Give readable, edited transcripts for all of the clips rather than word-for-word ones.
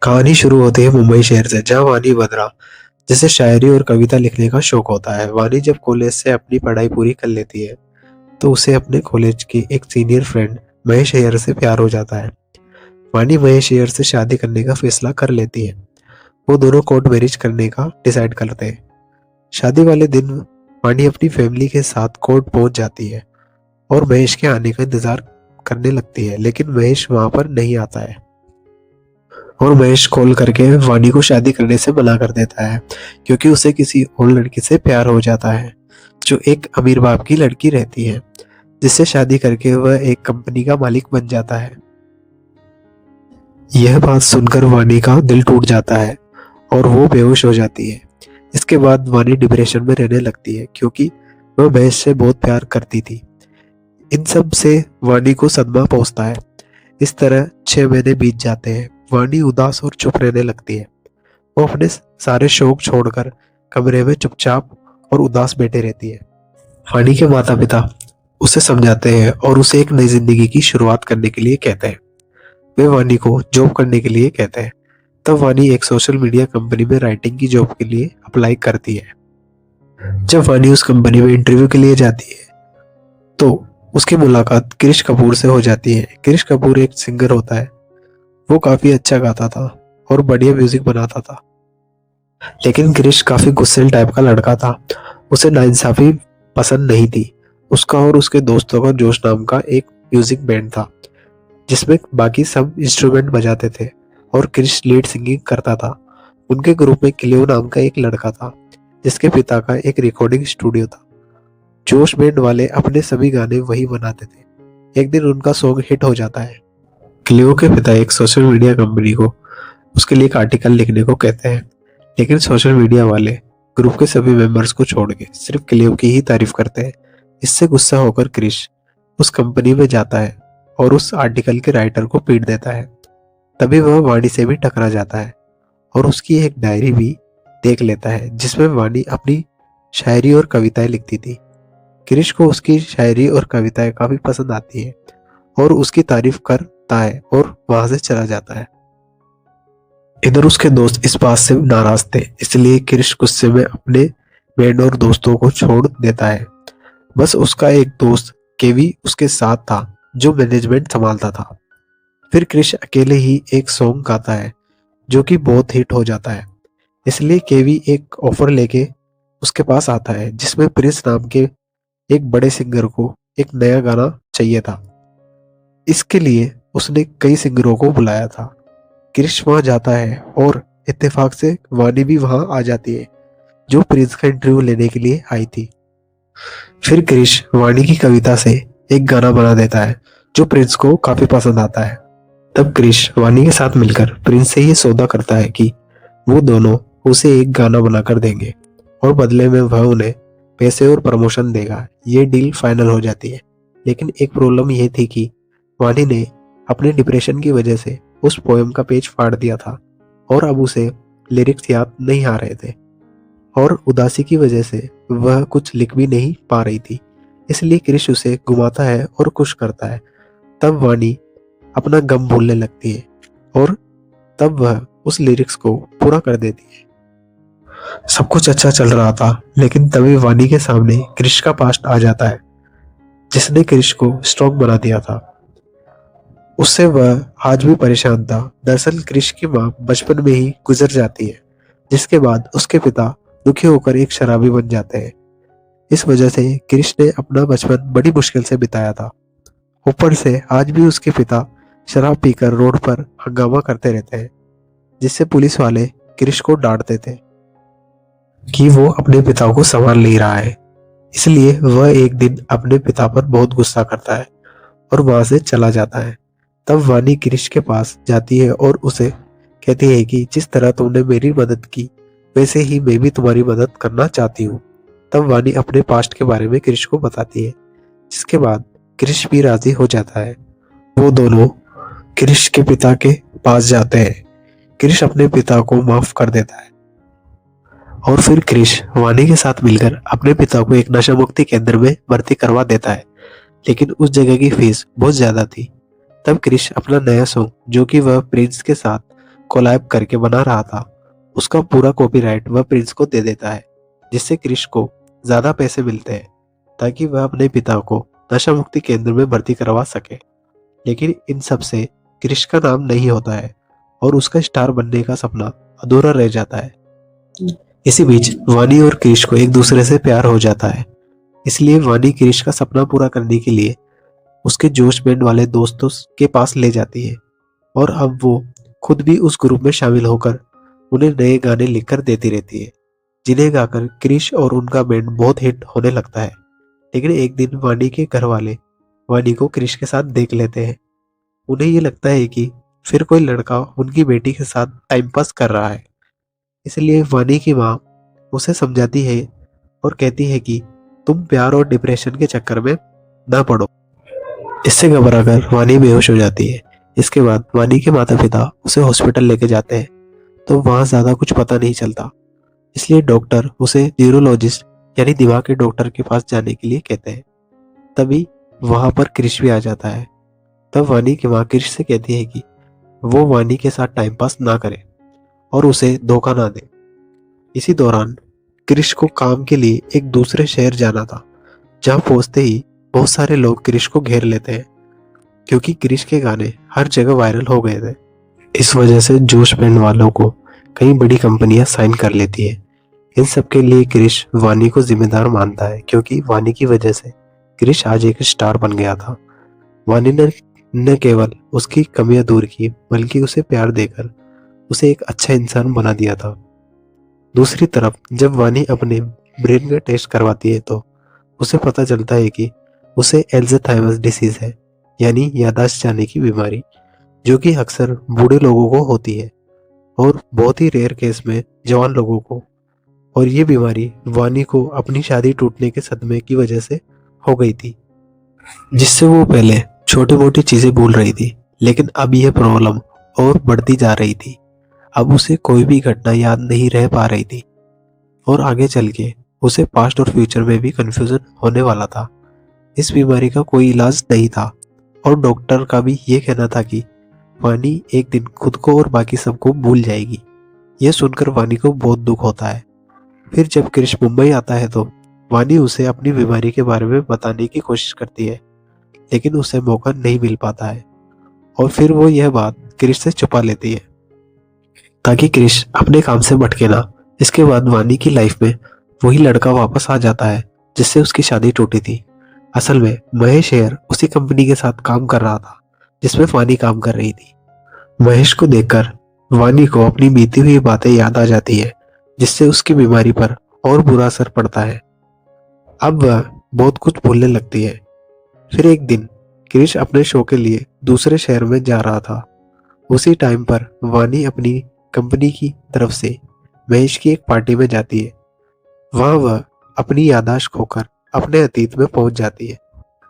कहानी शुरू होती है मुंबई शहर से, जहाँ वानी बद्रा जिसे शायरी और कविता लिखने का शौक होता है। वानी जब कॉलेज से अपनी पढ़ाई पूरी कर लेती है तो उसे अपने कॉलेज की एक सीनियर फ्रेंड महेश अय्यर से प्यार हो जाता है। वानी महेश अय्यर से शादी करने का फैसला कर लेती है। वो दोनों कोर्ट मैरिज करने का डिसाइड करते हैं। शादी वाले दिन वानी अपनी फैमिली के साथ कोर्ट पहुंच जाती है और महेश के आने का इंतजार करने लगती है, लेकिन महेश वहां पर नहीं आता है और महेश कॉल करके वानी को शादी करने से मना कर देता है, क्योंकि उसे किसी और लड़की से प्यार हो जाता है जो एक अमीर बाप की लड़की रहती है, जिससे शादी करके वह एक कंपनी का मालिक बन जाता है। यह बात सुनकर वानी का दिल टूट जाता है और वो बेहोश हो जाती है। इसके बाद वानी डिप्रेशन में रहने लगती है, क्योंकि वह महेश से बहुत प्यार करती थी। इन सब से वानी को सदमा पहुंचता है। इस तरह 6 महीने बीत जाते हैं। वानी उदास और चुप रहने लगती है। वो अपने सारे शौक छोड़कर कमरे में चुपचाप और उदास बैठे रहती है। वानी के माता पिता उसे समझाते हैं और उसे एक नई जिंदगी की शुरुआत करने के लिए कहते हैं। वे वानी को जॉब करने के लिए कहते हैं। तब वानी एक सोशल मीडिया कंपनी में राइटिंग की जॉब के लिए अप्लाई करती है। जब वानी उस कंपनी में इंटरव्यू के लिए जाती है तो उसकी मुलाकात क्रिश कपूर से हो जाती है। क्रिश कपूर एक सिंगर होता है। वो काफी अच्छा गाता था और बढ़िया म्यूजिक बनाता था, लेकिन क्रिश काफी गुस्सेल टाइप का लड़का था। उसे नाइंसाफी पसंद नहीं थी। उसका और उसके दोस्तों का जोश नाम का एक म्यूजिक बैंड था, जिसमें बाकी सब इंस्ट्रूमेंट बजाते थे और क्रिश लीड सिंगिंग करता था। उनके ग्रुप में क्लियो नाम का एक लड़का था, जिसके पिता का एक रिकॉर्डिंग स्टूडियो था। जोश बैंड वाले अपने सभी गाने वही बनाते थे। एक दिन उनका सॉन्ग हिट हो जाता है। क्लियो के पिता एक सोशल मीडिया कंपनी को उसके लिए एक आर्टिकल लिखने को कहते हैं, लेकिन सोशल मीडिया वाले ग्रुप के सभी मेंबर्स को छोड़ के सिर्फ क्लियो की ही तारीफ करते हैं। इससे गुस्सा होकर क्रिश उस कंपनी में जाता है और उस आर्टिकल के राइटर को पीट देता है। तभी वह वानी से भी टकरा जाता है और उसकी एक डायरी भी देख लेता है, जिसमें वानी अपनी शायरी और कविताएं लिखती थी। क्रिश को उसकी शायरी और कविताएं काफी पसंद आती है और उसकी तारीफ करता है और वहां से चला जाता है। इधर उसके दोस्त इस बात से नाराज थे, इसलिए क्रिश गुस्से में अपने बैंड और दोस्तों को छोड़ देता है। बस उसका एक दोस्त केवी उसके साथ था, जो मैनेजमेंट संभालता था। फिर क्रिश अकेले ही एक सॉन्ग गाता है जो कि बहुत हिट हो जाता है। इसलिए केवी एक ऑफर लेके उसके पास आता है, जिसमें प्रिंस नाम के एक बड़े सिंगर को एक नया गाना चाहिए था। इसके लिए उसने कई सिंगरों को बुलाया था। क्रिश वहां जाता है और इत्तेफाक से वानी भी वहां आ जाती है, जो प्रिंस का इंटरव्यू लेने के लिए आई थी। फिर क्रिश वानी की कविता से एक गाना बना देता है जो प्रिंस को काफी पसंद आता है। तब क्रिश वानी के साथ मिलकर प्रिंस से ये सौदा करता है कि वो दोनों उसे एक गाना बनाकर देंगे और बदले में वह उन्हें पैसे और प्रमोशन देगा। ये डील फाइनल हो जाती है, लेकिन एक प्रॉब्लम ये थी कि वानी ने अपने डिप्रेशन की वजह से उस पोएम का पेज फाड़ दिया था और अब उसे लिरिक्स याद नहीं आ रहे थे और उदासी की वजह से वह कुछ लिख भी नहीं पा रही थी। इसलिए क्रिश उसे घुमाता है और खुश करता है। तब वानी अपना गम भूलने लगती है और तब वह उस लिरिक्स को पूरा कर देती है। सब कुछ अच्छा चल रहा था, लेकिन तभी वानी के सामने क्रिश का पास्ट आ जाता है, जिसने क्रिश को स्ट्रॉन्ग बना दिया था। उससे वह आज भी परेशान था। दरअसल क्रिश की माँ बचपन में ही गुजर जाती है, जिसके बाद उसके पिता दुखी होकर एक शराबी बन जाते हैं। इस वजह से क्रिश ने अपना बचपन बड़ी मुश्किल से बिताया था। ऊपर से आज भी उसके पिता शराब पीकर रोड पर हंगामा करते रहते हैं, जिससे पुलिस वाले क्रिश को डांटते थे कि वो अपने पिता को संभाल नहीं रहा है। इसलिए वह एक दिन अपने पिता पर बहुत गुस्सा करता है और वहां से चला जाता है। तब वानी क्रिश के पास जाती है और उसे कहती है कि जिस तरह तुमने मेरी मदद की, वैसे ही मैं भी तुम्हारी मदद करना चाहती हूँ। तब वानी अपने पास्ट के बारे में क्रिश को बताती है, जिसके बाद क्रिश भी राजी हो जाता है। वो दोनों क्रिश के पिता के पास जाते हैं। क्रिश अपने पिता को माफ कर देता है और फिर क्रिश वानी के साथ मिलकर अपने पिता को एक नशा मुक्ति केंद्र में भर्ती करवा देता है, लेकिन उस जगह की फीस बहुत ज्यादा थी। तब क्रिश अपना नया सॉन्ग, जो कि वह प्रिंस के साथ कोलैब करके बना रहा था उसका पूरा कॉपीराइट वह प्रिंस को दे देता है, जिससे क्रिश को ज्यादा पैसे मिलते हैं ताकि वह अपने पिता को नशा मुक्ति केंद्र में भर्ती करवा सके। लेकिन इन सब से क्रिश का नाम नहीं होता है और उसका स्टार बनने का सपना अधूरा रह जाता है। इसी बीच वानी और क्रिश को एक दूसरे से प्यार हो जाता है, इसलिए वानी क्रिश का सपना पूरा करने के लिए उसके जोश बैंड वाले दोस्तों के पास ले जाती है और अब वो खुद भी उस ग्रुप में शामिल होकर उन्हें नए गाने लिखकर देती रहती है, जिन्हें गाकर क्रिश और उनका बैंड बहुत हिट होने लगता है। लेकिन एक दिन वानी के घर वाले वानी को क्रिश के साथ देख लेते हैं। उन्हें ये लगता है कि फिर कोई लड़का उनकी बेटी के साथ टाइम पास कर रहा है, इसलिए वानी की माँ उसे समझाती है और कहती है कि तुम प्यार और डिप्रेशन के चक्कर में ना पड़ो। इससे घबराकर वानी बेहोश हो जाती है। इसके बाद वानी के माता पिता उसे हॉस्पिटल लेके जाते हैं, तो वहां ज्यादा कुछ पता नहीं चलता, इसलिए डॉक्टर उसे न्यूरोलॉजिस्ट यानी दिमाग के डॉक्टर के पास जाने के लिए कहते हैं। तभी वहां पर क्रिश भी आ जाता है। तब वानी की माँ क्रिश से कहती है कि वो वानी के साथ टाइम पास ना करे और उसे धोखा ना दे। इसी दौरान क्रिश को काम के लिए एक दूसरे शहर जाना था, जहां पहुंचते ही बहुत सारे लोग क्रिश को घेर लेते हैं क्योंकि क्रिश के गाने हर जगह वायरल हो गए थे। इस वजह से जोश बैंड वालों को कई बड़ी कंपनियां साइन कर लेती है। इन सब के लिए क्रिश वानी को जिम्मेदार मानता है क्योंकि वानी की वजह से क्रिश आज एक स्टार बन गया था। वानी ने न केवल उसकी कमियां दूर की बल्कि उसे प्यार देकर उसे एक अच्छा इंसान बना दिया था। दूसरी तरफ जब वानी अपने ब्रेन का टेस्ट करवाती है तो उसे पता चलता है कि उसे एल्जाइमर्स डिसीज है, यानी याददाश्त जाने की बीमारी, जो कि अक्सर बूढ़े लोगों को होती है और बहुत ही रेयर केस में जवान लोगों को। और ये बीमारी वानी को अपनी शादी टूटने के सदमे की वजह से हो गई थी, जिससे वो पहले छोटी मोटी चीजें भूल रही थी, लेकिन अब यह प्रॉब्लम और बढ़ती जा रही थी। अब उसे कोई भी घटना याद नहीं रह पा रही थी और आगे चल के उसे पास्ट और फ्यूचर में भी कंफ्यूजन होने वाला था। इस बीमारी का कोई इलाज नहीं था और डॉक्टर का भी ये कहना था कि वानी एक दिन खुद को और बाकी सबको भूल जाएगी। यह सुनकर वानी को बहुत दुख होता है। फिर जब क्रिश मुंबई आता है तो वानी उसे अपनी बीमारी के बारे में बताने की कोशिश करती है, लेकिन उसे मौका नहीं मिल पाता है और फिर वो यह बात क्रिश से छुपा लेती है ताकि क्रिश अपने काम से भटके ना। इसके बाद वानी की लाइफ में वही लड़का वापस आ जाता है जिससे उसकी शादी टूटी थी। असल में महेश हेयर उसी कंपनी के साथ काम कर रहा था जिसमें वानी काम कर रही थी। महेश को देखकर वानी को अपनी बीती हुई बातें याद आ जाती है, जिससे उसकी बीमारी पर और बुरा असर पड़ता है। अब वह बहुत कुछ भूलने लगती है। फिर एक दिन क्रिश अपने शो के लिए दूसरे शहर में जा रहा था। उसी टाइम पर वानी अपनी कंपनी की तरफ से महेश की एक पार्टी में जाती है। वहां वह अपनी याददाश्त खोकर अपने अतीत में पहुंच जाती है,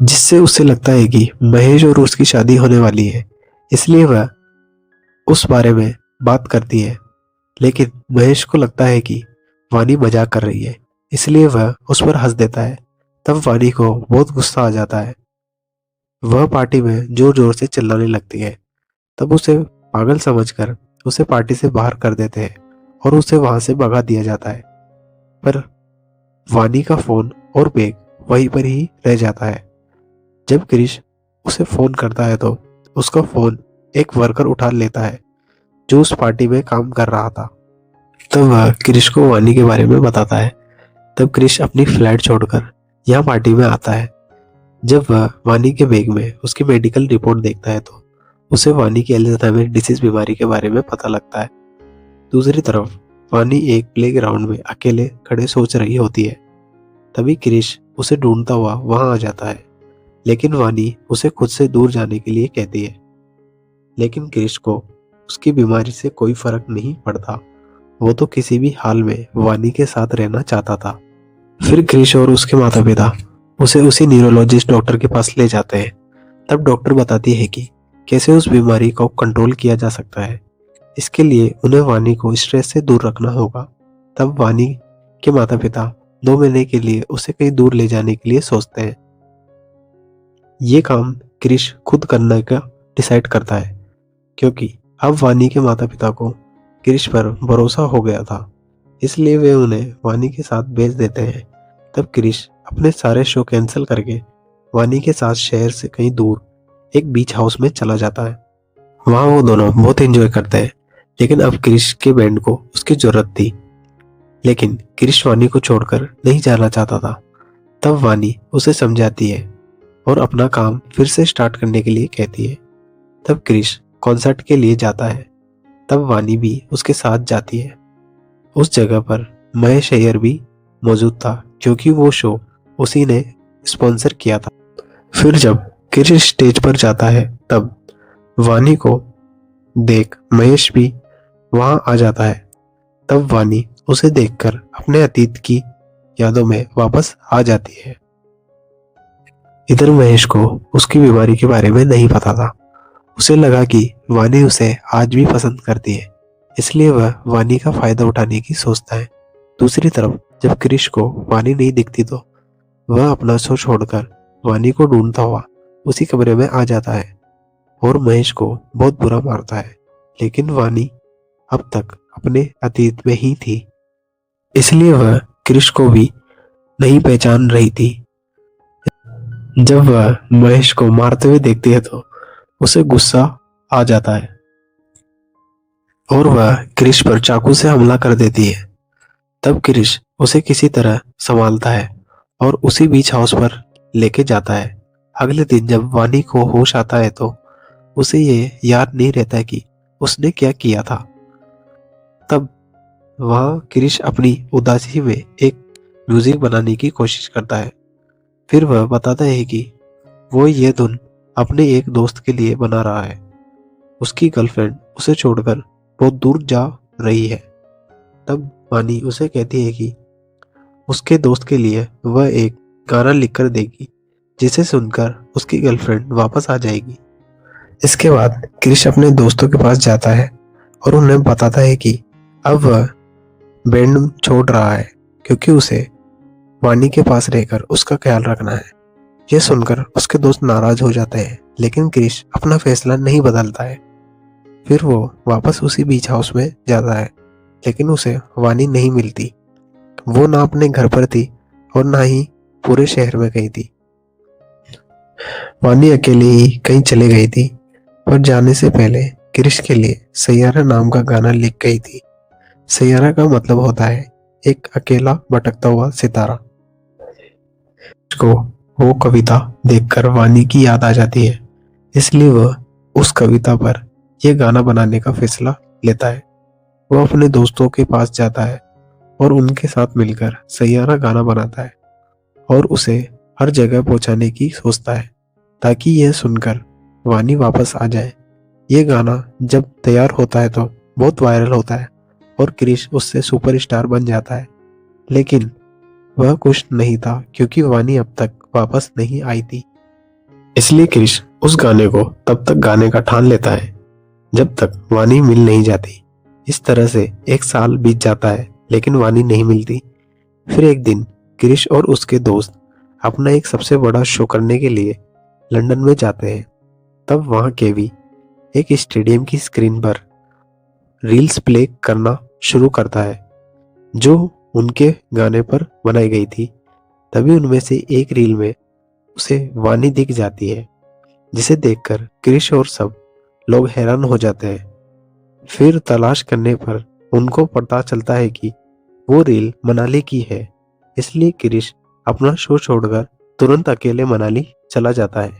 जिससे उसे लगता है कि महेश और उसकी शादी होने वाली है, इसलिए वह उस बारे में बात करती है। लेकिन महेश को लगता है कि वानी मजाक कर रही है, इसलिए वह उस पर हंस देता है। तब वानी को बहुत गुस्सा आ जाता है। वह पार्टी में जोर जोर से चिल्लाने लगती है। तब उसे पागल समझकर उसे पार्टी से बाहर कर देते हैं और उसे वहां से भगा दिया जाता है। पर वानी का फोन और बैग वहीं पर ही रह जाता है। जब क्रिश उसे फोन करता है तो उसका फोन एक वर्कर उठा लेता है जो उस पार्टी में काम कर रहा था। तब वह क्रिश को वानी के बारे में बताता है। तब क्रिश अपनी फ्लैट छोड़कर यहाँ पार्टी में आता है। जब वह वानी के बैग में उसकी मेडिकल रिपोर्ट देखता है तो उसे वानी की एल्जाइमर डिसीज बीमारी के बारे में पता लगता है। दूसरी तरफ वानी एक प्लेग्राउंड में अकेले खड़े सोच रही होती है। तभी क्रिश उसे ढूंढता हुआ वहां आ जाता है, लेकिन वानी उसे खुद से दूर जाने के लिए कहती है। लेकिन क्रिश को उसकी बीमारी से कोई फर्क नहीं पड़ता। वो तो किसी भी हाल में वानी के साथ रहना चाहता था। फिर क्रिश और उसके माता पिता उसे उसी न्यूरोलॉजिस्ट डॉक्टर के पास ले जाते हैं। तब डॉक्टर बताती है कि कैसे उस बीमारी को कंट्रोल किया जा सकता है। इसके लिए उन्हें वानी को स्ट्रेस से दूर रखना होगा। तब वानी के माता पिता 2 महीने के लिए उसे कहीं दूर ले जाने के लिए सोचते हैं। ये काम क्रिश खुद करने का डिसाइड करता है क्योंकि अब वानी के माता पिता को क्रिश पर भरोसा हो गया था, इसलिए वे उन्हें वानी के साथ भेज देते हैं। तब क्रिश अपने सारे शो कैंसिल करके वानी के साथ शहर से कहीं दूर एक बीच हाउस में चला जाता है। वहां वो दोनों बहुत एंजॉय करते हैं, लेकिन अब क्रिश के बैंड को उसकी जरूरत थी। लेकिन क्रिश वानी को छोड़कर नहीं जाना चाहता था। तब वानी उसे समझाती है और अपना काम फिर से स्टार्ट करने के लिए कहती है। तब क्रिश कॉन्सर्ट के लिए जाता है। तब वानी भी उसके साथ जाती है। उस जगह पर महेश अय्यर भी मौजूद था, क्योंकि वो शो उसी ने स्पॉन्सर किया था। फिर जब क्रिश स्टेज पर जाता है, तब वानी को देख महेश भी वहां आ जाता है। तब वानी उसे देखकर अपने अतीत की यादों में वापस आ जाती है। इधर महेश को उसकी बीमारी के बारे में नहीं पता था। उसे लगा कि वानी उसे आज भी पसंद करती है, इसलिए वह वानी का फायदा उठाने की सोचता है। दूसरी तरफ जब क्रिश को वानी नहीं दिखती तो वह अपना शो छोड़कर वानी को ढूंढता हुआ उसी कमरे में आ जाता है और महेश को बहुत बुरा मारता है। लेकिन वानी अब तक अपने अतीत में ही थी, इसलिए वह क्रिश को भी नहीं पहचान रही थी। जब वह महेश को मारते हुए देखती है तो उसे गुस्सा आ जाता है और वह क्रिश पर चाकू से हमला कर देती है। तब क्रिश उसे किसी तरह संभालता है और उसी बीच हाउस पर लेके जाता है। अगले दिन जब वानी को होश आता है तो उसे ये याद नहीं रहता कि उसने क्या किया था। तब वहां क्रिश अपनी उदासी में एक म्यूजिक बनाने की कोशिश करता है। फिर वह बताता है कि वो ये धुन अपने एक दोस्त के लिए बना रहा है। उसकी गर्लफ्रेंड उसे छोड़कर बहुत दूर जा रही है। तब वानी उसे कहती है कि उसके दोस्त के लिए वह एक गाना लिखकर देगी, जिसे सुनकर उसकी गर्लफ्रेंड वापस आ जाएगी। इसके बाद क्रिश अपने दोस्तों के पास जाता है और उन्हें बताता है कि अब वह बैंड छोड़ रहा है, क्योंकि उसे वानी के पास रहकर उसका ख्याल रखना है। यह सुनकर उसके दोस्त नाराज हो जाते हैं, लेकिन क्रिश अपना फैसला नहीं बदलता है। फिर वो वापस उसी बीच हाउस में जाता है, लेकिन उसे वानी नहीं मिलती। वो ना अपने घर पर थी और ना ही पूरे शहर में कहीं थी। वानी अकेली ही कहीं चली गई थी और जाने से पहले क्रिश के लिए सैयारा नाम का गाना लिख गई थी। सैयारा का मतलब होता है एक अकेला भटकता हुआ सितारा। को वो कविता देखकर वानी की याद आ जाती है, इसलिए वह उस कविता पर यह गाना बनाने का फैसला लेता है। वह अपने दोस्तों के पास जाता है और उनके साथ मिलकर सैयारा गाना बनाता है और उसे हर जगह पहुंचाने की सोचता है, ताकि यह सुनकर वानी वापस आ जाए। यह गाना जब तैयार होता है तो बहुत वायरल होता है और क्रिश उससे सुपरस्टार बन जाता है। लेकिन वह खुश नहीं था, क्योंकि वानी अब तक वापस नहीं आई थी। इसलिए क्रिश उस गाने को तब तक गाने का ठान लेता है जब तक वानी मिल नहीं जाती। इस तरह से एक साल बीत जाता है, लेकिन वानी नहीं मिलती। फिर एक दिन क्रिश और उसके दोस्त अपना एक सबसे बड़ा शो करने के लिए लंदन में जाते हैं। तब वहां केवी एक स्टेडियम की स्क्रीन पर रील्स प्ले करना शुरू करता है, जो उनके गाने पर बनाई गई थी। तभी उनमें से एक रील में उसे वानी दिख जाती है, जिसे देखकर क्रिश और सब लोग हैरान हो जाते हैं। फिर तलाश करने पर उनको पता चलता है कि वो रील मनाली की है। इसलिए क्रिश अपना शो छोड़कर तुरंत अकेले मनाली चला जाता है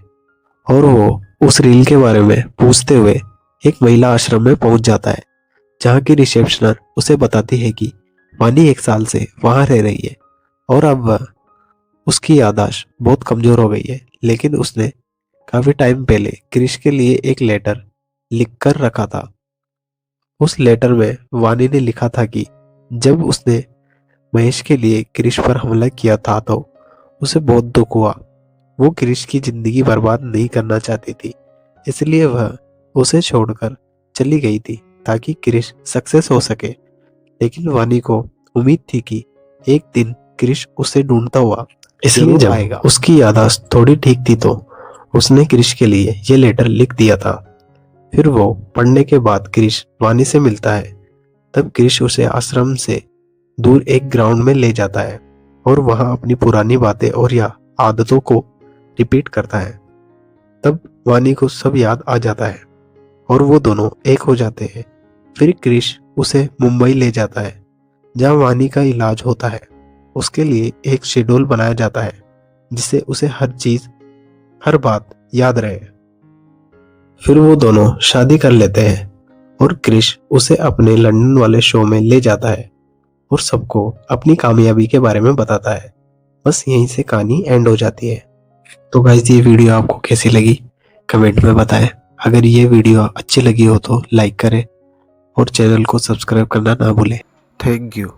और वो उस रील के बारे में पूछते हुए एक महिला आश्रम में पहुंच जाता है, जहाँ की रिसेप्शनर उसे बताती है कि वानी एक साल से वहां रह रही है और अब वह उसकी याददाश्त बहुत कमजोर हो गई है। लेकिन उसने काफी टाइम पहले क्रिश के लिए एक लेटर लिख कर रखा था। उस लेटर में वानी ने लिखा था कि जब उसने महेश के लिए क्रिश पर हमला किया था तो उसे बहुत दुख हुआ। वो क्रिश की जिंदगी बर्बाद नहीं करना चाहती थी, इसलिए वह उसे छोड़कर चली गई थी ताकि क्रिश सक्सेस हो सके। लेकिन वानी को उम्मीद थी कि एक दिन क्रिश उसे ढूंढता हुआ इसलिए जब आएगा। उसकी याददाश्त थोड़ी ठीक थी तो उसने क्रिश के लिए ये लेटर लिख दिया था। फिर वो पढ़ने के बाद क्रिश वानी से मिलता है। तब क्रिश उसे आश्रम से दूर एक ग्राउंड में ले जाता है और वहां अपनी पुरानी बातें और या आदतों को रिपीट करता है। तब वानी को सब याद आ जाता है और वो दोनों एक हो जाते हैं। फिर क्रिश उसे मुंबई ले जाता है जहां वानी का इलाज होता है। उसके लिए एक शेड्यूल बनाया जाता है जिससे उसे हर चीज हर बात याद रहे। फिर वो दोनों शादी कर लेते हैं और क्रिश उसे अपने लंदन वाले शो में ले जाता है और सबको अपनी कामयाबी के बारे में बताता है। बस यहीं से कहानी एंड हो जाती है। तो गाइस ये वीडियो आपको कैसी लगी कमेंट में बताएं। अगर ये वीडियो अच्छी लगी हो तो लाइक करें और चैनल को सब्सक्राइब करना ना भूलें। Thank you.